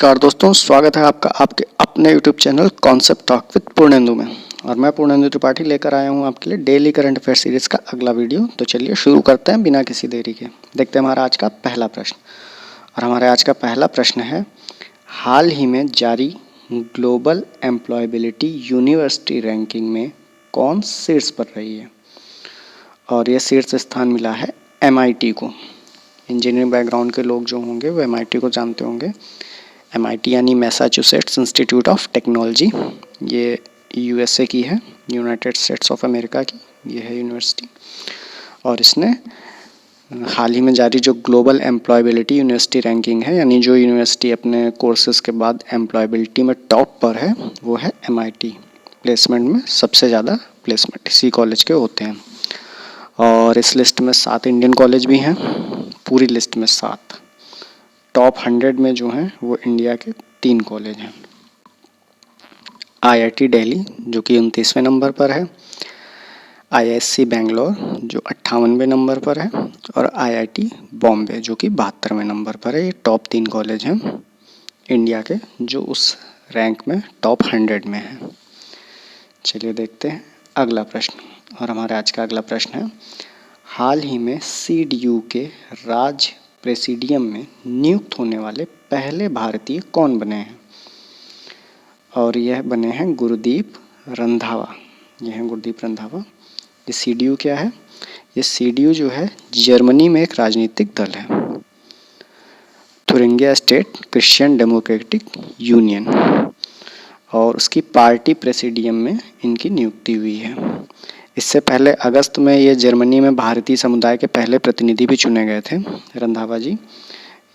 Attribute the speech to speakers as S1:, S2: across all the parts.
S1: नमस्कार दोस्तों, स्वागत है आपका आपके अपने YouTube channel concept talk with Purnendu में। और मैं पूर्णेंदु त्रिपाठी लेकर आया हूँ आपके लिए डेली करंट अफेयर सीरीज का अगला वीडियो। तो चलिए शुरू करते हैं बिना किसी देरी के। देखते हैं हमारा आज का पहला प्रश्न। और हमारे आज का पहला प्रश्न है, हाल ही में जारी ग्लोबल एम्प्लॉयबिलिटी यूनिवर्सिटी रैंकिंग में कौन शीर्ष पर रही है? और यह शीर्ष स्थान मिला है MIT को। इंजीनियरिंग बैकग्राउंड के लोग जो होंगे वो MIT को जानते होंगे। MIT यानी मैसाचुसेट्स इंस्टीट्यूट ऑफ टेक्नोलॉजी, ये USA की है, यूनाइटेड स्टेट्स ऑफ अमेरिका की ये है यूनिवर्सिटी। और इसने हाल ही में जारी जो ग्लोबल एम्प्लॉयबिलिटी यूनिवर्सिटी रैंकिंग है, यानी जो यूनिवर्सिटी अपने कोर्सेज के बाद एम्प्लॉयबिलिटी में टॉप पर है, वो है MIT। प्लेसमेंट में सबसे ज़्यादा प्लेसमेंट इसी कॉलेज के होते हैं। और इस लिस्ट में 7 इंडियन कॉलेज भी हैं, पूरी लिस्ट में 7। टॉप 100 में जो हैं वो इंडिया के 3 कॉलेज हैं। IIT दिल्ली जो कि 29वें नंबर पर है, IISc बेंगलोर जो 58वें नंबर पर है, और IIT बॉम्बे जो कि 72वें नंबर पर है। ये टॉप 3 कॉलेज हैं इंडिया के जो उस रैंक में टॉप 100 में हैं। चलिए देखते हैं अगला प्रश्न। और हमारे आज का अगला प्रश्न है, हाल ही में CDU के राज्य प्रेसिडियम में नियुक्त होने वाले पहले भारतीय कौन बने हैं? और यह बने हैं गुरदीप रंधावा। यह हैं गुरदीप रंधावा। ये CDU क्या है? ये CDU जो है जर्मनी में एक राजनीतिक दल है, Thuringia state Christian democratic union, और उसकी पार्टी प्रेसिडियम में इनकी नियुक्ति हुई है। इससे पहले अगस्त में ये जर्मनी में भारतीय समुदाय के पहले प्रतिनिधि भी चुने गए थे। रंधावा जी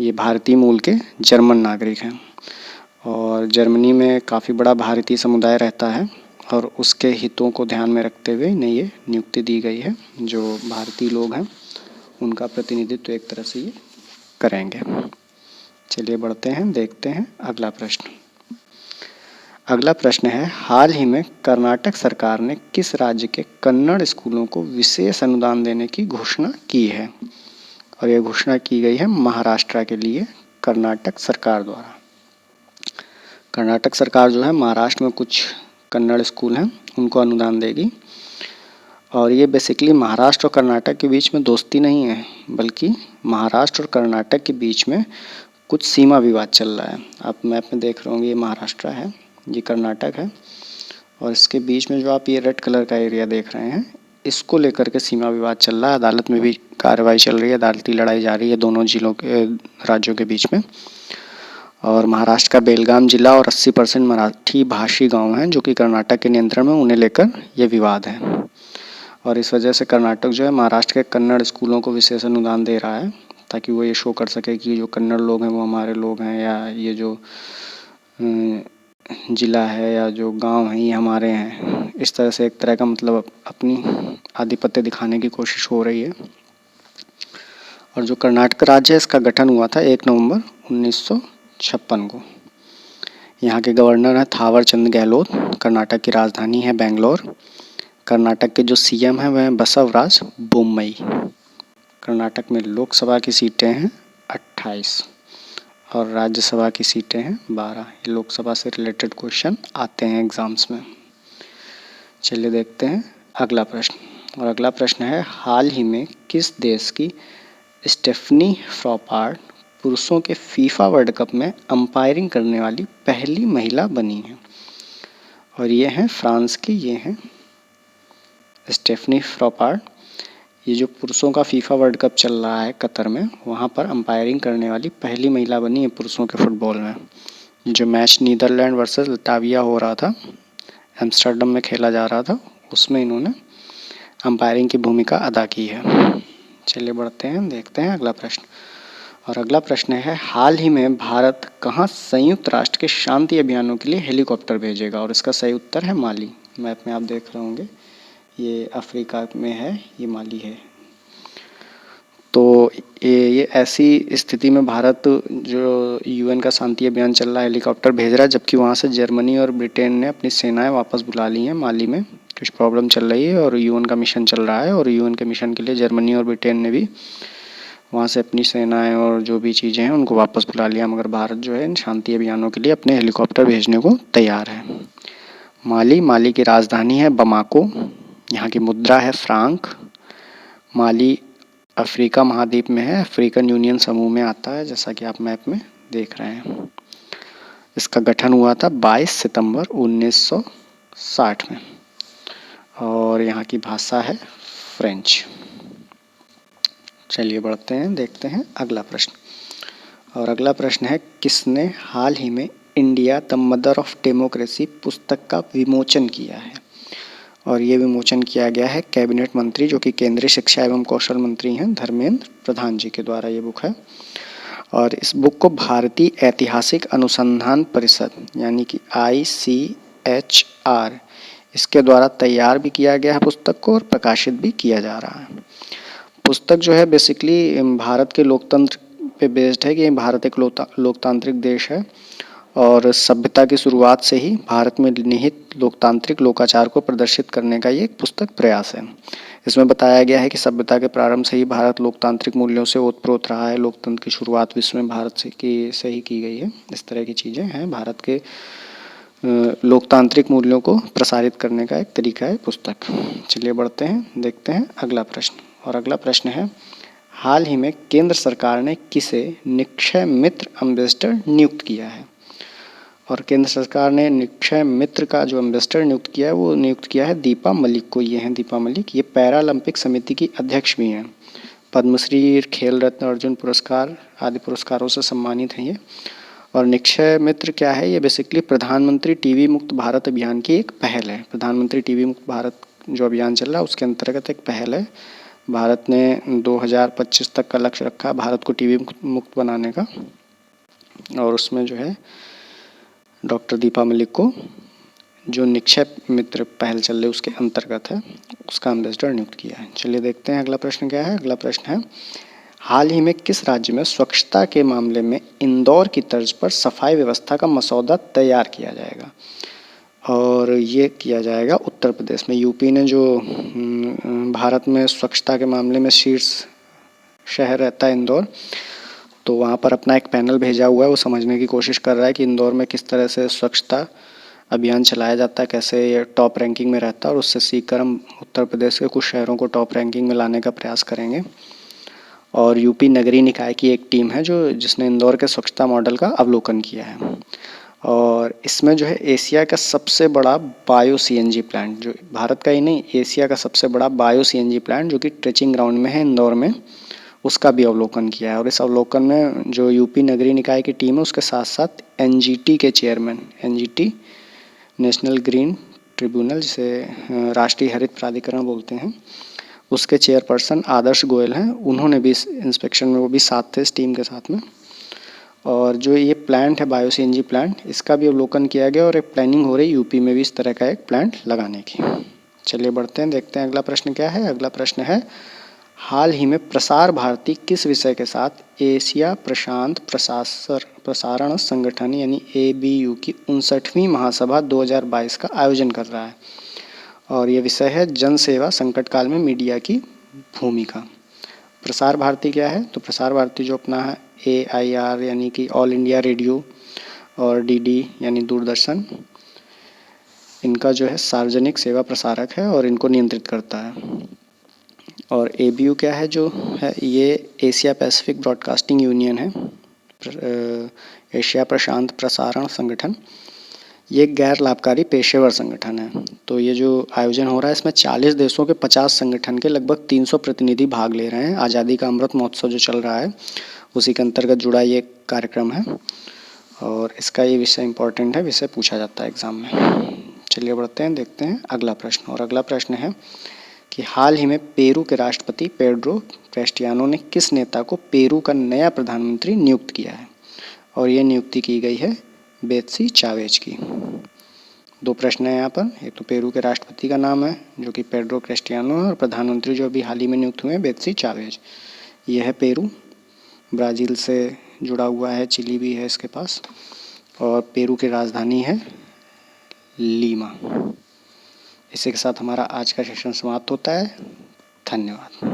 S1: ये भारतीय मूल के जर्मन नागरिक हैं और जर्मनी में काफ़ी बड़ा भारतीय समुदाय रहता है और उसके हितों को ध्यान में रखते हुए इन्हें ये नियुक्ति दी गई है। जो भारतीय लोग हैं उनका प्रतिनिधित्व एक तरह से ये करेंगे। चलिए बढ़ते हैं, देखते हैं अगला प्रश्न। अगला प्रश्न है, हाल ही में कर्नाटक सरकार ने किस राज्य के कन्नड़ स्कूलों को विशेष अनुदान देने की घोषणा की है? और यह घोषणा की गई है महाराष्ट्र के लिए कर्नाटक सरकार द्वारा। कर्नाटक सरकार जो है महाराष्ट्र में कुछ कन्नड़ स्कूल हैं उनको अनुदान देगी। और ये बेसिकली महाराष्ट्र और कर्नाटक के बीच में दोस्ती नहीं है, बल्कि महाराष्ट्र और कर्नाटक के बीच में कुछ सीमा विवाद चल रहा है। आप मैप में देख रहे होंगे, ये महाराष्ट्र है, ये कर्नाटक है, और इसके बीच में जो आप ये रेड कलर का एरिया देख रहे हैं, इसको लेकर के सीमा विवाद चल रहा है। अदालत में भी कार्रवाई चल रही है, अदालती लड़ाई जारी है दोनों जिलों के राज्यों के बीच में। और महाराष्ट्र का बेलगाम जिला और 80% मराठी भाषी गांव हैं जो कि कर्नाटक के नियंत्रण में, उन्हें लेकर ये विवाद है। और इस वजह से कर्नाटक जो है महाराष्ट्र के कन्नड़ स्कूलों को विशेष अनुदान दे रहा है, ताकि वो ये शो कर सके कि जो कन्नड़ लोग हैं वो हमारे लोग हैं, या ये जो जिला है या जो गांव है ये हमारे हैं। इस तरह से एक तरह का मतलब अपनी आधिपत्य दिखाने की कोशिश हो रही है। और जो कर्नाटक राज्य है इसका गठन हुआ था 1 नवंबर 1956 को। यहाँ के गवर्नर हैं थावर चंद गहलोत। कर्नाटक की राजधानी है बेंगलोर। कर्नाटक के जो CM हैं वह हैं बसवराज बोम्मई। कर्नाटक में लोकसभा की सीटें हैं 28 और राज्यसभा की सीटें हैं 12। ये लोकसभा से रिलेटेड क्वेश्चन आते हैं एग्जाम्स में। चलिए देखते हैं अगला प्रश्न। और अगला प्रश्न है, हाल ही में किस देश की स्टेफनी फ्रॉपार्ड पुरुषों के FIFA वर्ल्ड कप में अंपायरिंग करने वाली पहली महिला बनी है? और ये हैं फ्रांस की, ये हैं स्टेफनी फ्रॉपार्ड। ये जो पुरुषों का FIFA वर्ल्ड कप चल रहा है कतर में, वहाँ पर अंपायरिंग करने वाली पहली महिला बनी है पुरुषों के फुटबॉल में। जो मैच नीदरलैंड वर्सेस लताविया हो रहा था, एम्स्टर्डम में खेला जा रहा था, उसमें इन्होंने अंपायरिंग की भूमिका अदा की है। चलिए बढ़ते हैं, देखते हैं अगला प्रश्न। और अगला प्रश्न है, हाल ही में भारत कहाँ संयुक्त राष्ट्र के शांति अभियानों के लिए हेलीकॉप्टर भेजेगा? और इसका सही उत्तर है माली। मैप में आप देख रहे होंगे, ये अफ्रीका में है, ये माली है। तो ये ऐसी स्थिति में भारत जो UN का शांति अभियान चल रहा है हेलीकॉप्टर भेज रहा है, जबकि वहाँ से जर्मनी और ब्रिटेन ने अपनी सेनाएं वापस बुला ली हैं। माली में कुछ प्रॉब्लम चल रही है और UN का मिशन चल रहा है, और UN के मिशन के लिए जर्मनी और ब्रिटेन ने भी वहाँ से अपनी सेनाएं और जो भी चीज़ें हैं उनको वापस बुला लिया, मगर भारत जो है इन शांति अभियानों के लिए अपने हेलीकॉप्टर भेजने को तैयार है। माली की राजधानी है बमाको, यहाँ की मुद्रा है फ्रांक। माली अफ्रीका महाद्वीप में है, अफ्रीकन यूनियन समूह में आता है, जैसा कि आप मैप में देख रहे हैं। इसका गठन हुआ था 22 सितंबर 1960 में और यहाँ की भाषा है फ्रेंच। चलिए बढ़ते हैं, देखते हैं अगला प्रश्न। और अगला प्रश्न है, किसने हाल ही में India the mother of democracy पुस्तक का विमोचन किया है? और ये विमोचन किया गया है कैबिनेट मंत्री, जो कि केंद्रीय शिक्षा एवं कौशल मंत्री हैं, धर्मेंद्र प्रधान जी के द्वारा ये बुक है। और इस बुक को भारतीय ऐतिहासिक अनुसंधान परिषद यानी कि ICHR इसके द्वारा तैयार भी किया गया है पुस्तक को, और प्रकाशित भी किया जा रहा है। पुस्तक जो है बेसिकली भारत के लोकतंत्र पे बेस्ड है कि भारत एक लोकतांत्रिक देश है और सभ्यता की शुरुआत से ही भारत में निहित लोकतांत्रिक लोकाचार को प्रदर्शित करने का ये एक पुस्तक प्रयास है। इसमें बताया गया है कि सभ्यता के प्रारंभ से ही भारत लोकतांत्रिक मूल्यों से ओतप्रोत रहा है। लोकतंत्र की शुरुआत विश्व में भारत से ही की गई है। इस तरह की चीज़ें हैं। भारत के लोकतांत्रिक मूल्यों को प्रसारित करने का एक तरीका है पुस्तक। चलिए बढ़ते हैं, देखते हैं अगला प्रश्न। और अगला प्रश्न है, हाल ही में केंद्र सरकार ने किसे निक्षय मित्र एम्बेसडर नियुक्त किया है? और केंद्र सरकार ने निक्षय मित्र का जो एम्बेसडर नियुक्त किया है वो नियुक्त किया है दीपा मलिक को। ये हैं दीपा मलिक, ये पैरालंपिक समिति की अध्यक्ष भी हैं। पद्मश्री, खेल रत्न, अर्जुन पुरस्कार आदि पुरस्कारों से सम्मानित हैं ये। और निक्षय मित्र क्या है? ये बेसिकली प्रधानमंत्री टीबी मुक्त भारत अभियान की एक पहल है। प्रधानमंत्री टीबी मुक्त भारत जो अभियान चल रहा है उसके अंतर्गत एक पहल है। भारत ने 2025 तक का लक्ष्य रखा है भारत को टीबी मुक्त बनाने का, और उसमें जो है डॉक्टर दीपा मलिक को जो निक्षय मित्र पहल चल रही है उसके अंतर्गत है, उसका एम्बेसडर नियुक्त किया है। चलिए देखते हैं अगला प्रश्न क्या है। अगला प्रश्न है, हाल ही में किस राज्य में स्वच्छता के मामले में इंदौर की तर्ज पर सफाई व्यवस्था का मसौदा तैयार किया जाएगा? और ये किया जाएगा उत्तर प्रदेश में। यूपी ने जो भारत में स्वच्छता के मामले में शीर्ष शहर रहता है इंदौर, तो वहाँ पर अपना एक पैनल भेजा हुआ है। वो समझने की कोशिश कर रहा है कि इंदौर में किस तरह से स्वच्छता अभियान चलाया जाता है, कैसे ये टॉप रैंकिंग में रहता है, और उससे सीखकर हम उत्तर प्रदेश के कुछ शहरों को टॉप रैंकिंग में लाने का प्रयास करेंगे। और यूपी नगरीय निकाय की एक टीम है जिसने इंदौर के स्वच्छता मॉडल का अवलोकन किया है। और इसमें जो है एशिया का सबसे बड़ा बायो CNG प्लांट, जो भारत का ही नहीं एशिया का सबसे बड़ा बायो CNG प्लांट जो कि ट्रेचिंग ग्राउंड में है इंदौर में, उसका भी अवलोकन किया है। और इस अवलोकन में जो यूपी नगरीय निकाय की टीम है उसके साथ साथ NGT के chairman, NGT national green tribunal, जिसे राष्ट्रीय हरित प्राधिकरण बोलते हैं, उसके चेयरपर्सन आदर्श गोयल हैं। उन्होंने भी इस इंस्पेक्शन में, वो भी साथ थे इस टीम के साथ में। और जो ये प्लांट है बायो CNG प्लांट, इसका भी अवलोकन किया गया और एक प्लानिंग हो रही यूपी में भी इस तरह का एक प्लांट लगाने की। चलिए बढ़ते हैं, देखते हैं अगला प्रश्न क्या है। अगला प्रश्न है, हाल ही में प्रसार भारती किस विषय के साथ एशिया प्रशांत प्रसारण संगठन यानी ABU की 59वीं महासभा 2022 का आयोजन कर रहा है? और ये विषय है जन सेवा संकट काल में मीडिया की भूमिका। प्रसार भारती क्या है? तो प्रसार भारती जो अपना है AIR यानी कि ऑल इंडिया रेडियो और DD यानी दूरदर्शन, इनका जो है सार्वजनिक सेवा प्रसारक है और इनको नियंत्रित करता है। और ABU क्या है? जो है ये एशिया पैसिफिक ब्रॉडकास्टिंग यूनियन है, एशिया प्रशांत प्रसारण संगठन। ये गैर लाभकारी पेशेवर संगठन है। तो ये जो आयोजन हो रहा है इसमें 40 देशों के 50 संगठन के लगभग 300 प्रतिनिधि भाग ले रहे हैं। आज़ादी का अमृत महोत्सव जो चल रहा है उसी के अंतर्गत जुड़ा ये कार्यक्रम है और इसका ये विषय इम्पोर्टेंट है, विषय पूछा जाता है एग्ज़ाम में। चलिए बढ़ते हैं, देखते हैं अगला प्रश्न। और अगला प्रश्न है कि हाल ही में पेरू के राष्ट्रपति पेड्रो कैस्टियानो ने किस नेता को पेरू का नया प्रधानमंत्री नियुक्त किया है? और ये नियुक्ति की गई है बेत्सी चावेज की। दो प्रश्न है यहाँ पर। एक तो पेरू के राष्ट्रपति का नाम है जो कि पेड्रो कैस्टियानो है, और प्रधानमंत्री जो अभी हाल ही में नियुक्त हुए हैं बेत्सी चावेज। ये है पेरू, ब्राज़ील से जुड़ा हुआ है, चिली भी है इसके पास, और पेरू की राजधानी है लीमा। इसी के साथ हमारा आज का सेशन समाप्त होता है। धन्यवाद।